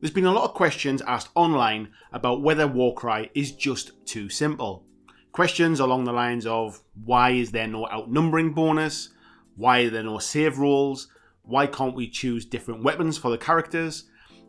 There's been a lot of questions asked online about whether Warcry is just too simple. Questions along the lines of, why is there no outnumbering bonus? Why are there no save rolls? Why can't we choose different weapons for the characters?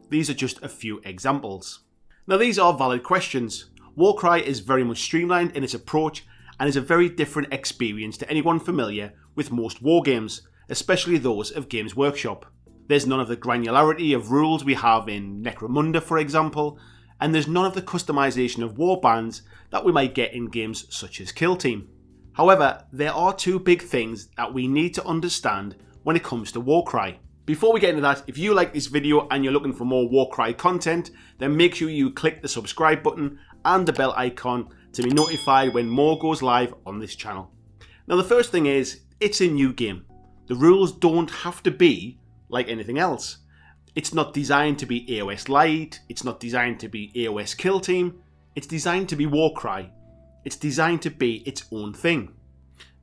These are just a few examples. Now these are valid questions. Warcry is very much streamlined in its approach and is a very different experience to anyone familiar with most wargames, especially those of Games Workshop. There's none of the granularity of rules we have in Necromunda, for example, and there's none of the customization of warbands that we might get in games such as Kill Team. However, there are two big things that we need to understand when it comes to Warcry. Before we get into that, if you like this video and you're looking for more Warcry content, then make sure you click the subscribe button and the bell icon to be notified when more goes live on this channel. Now the first thing is, it's a new game. The rules don't have to be like anything else. It's not designed to be AOS Light, it's not designed to be AOS Kill Team, it's designed to be Warcry. It's designed to be its own thing.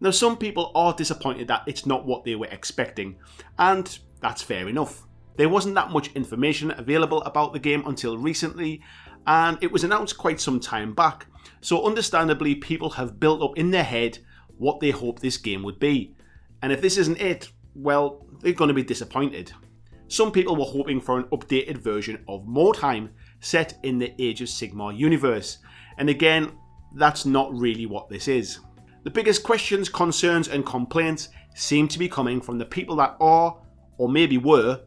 Now some people are disappointed that it's not what they were expecting, and that's fair enough. There wasn't that much information available about the game until recently, and it was announced quite some time back, so understandably people have built up in their head what they hope this game would be. And if this isn't it, well, they're going to be disappointed. Some people were hoping for an updated version of Mordheim set in the Age of Sigmar universe, and again, that's not really what this is. The biggest questions, concerns and complaints seem to be coming from the people that are, or maybe were,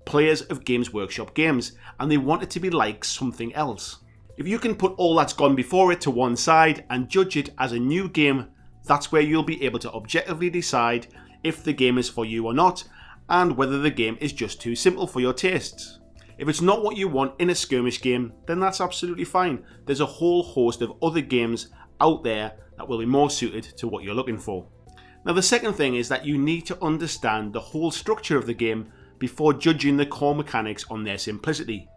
players of Games Workshop games, and they want it to be like something else. If you can put all that's gone before it to one side and judge it as a new game, that's where you'll be able to objectively decide if the game is for you or not, and whether the game is just too simple for your tastes. If it's not what you want in a skirmish game, then that's absolutely fine. There's a whole host of other games out there that will be more suited to what you're looking for. Now the second thing is that you need to understand the whole structure of the game before judging the core mechanics on their simplicity.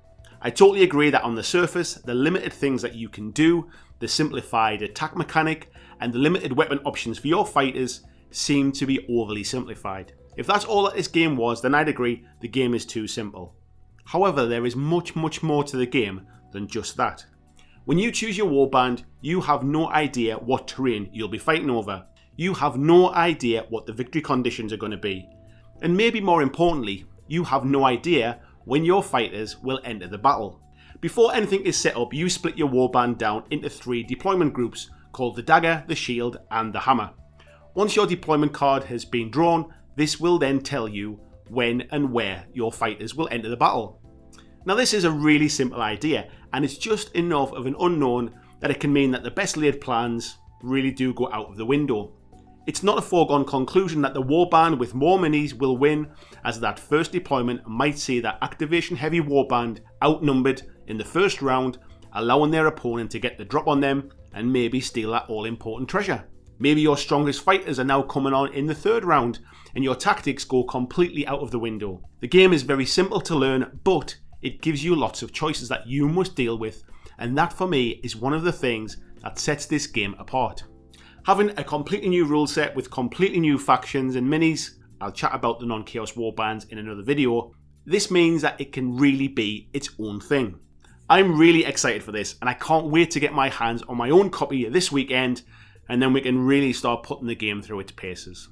I totally agree that on the surface, the limited things that you can do, the simplified attack mechanic, and the limited weapon options for your fighters seem to be overly simplified. If that's all that this game was, then I'd agree the game is too simple. However, there is much more to the game than just that. When you choose your warband, you have no idea what terrain you'll be fighting over. You have no idea what the victory conditions are going to be. And maybe more importantly, you have no idea when your fighters will enter the battle. Before anything is set up, you split your warband down into 3 deployment groups called the dagger, the shield and the hammer. Once your deployment card has been drawn, this will then tell you when and where your fighters will enter the battle. Now this is a really simple idea, and it's just enough of an unknown that it can mean that the best laid plans really do go out of the window. It's not a foregone conclusion that the warband with more minis will win, as that first deployment might see that activation heavy warband outnumbered in the first round, allowing their opponent to get the drop on them and maybe steal that all important treasure. Maybe your strongest fighters are now coming on in the third round and your tactics go completely out of the window. The game is very simple to learn, but it gives you lots of choices that you must deal with, and that for me is one of the things that sets this game apart. Having a completely new rule set with completely new factions and minis, I'll chat about the non-chaos warbands in another video, this means that it can really be its own thing. I'm really excited for this and I can't wait to get my hands on my own copy this weekend, and then we can really start putting the game through its paces.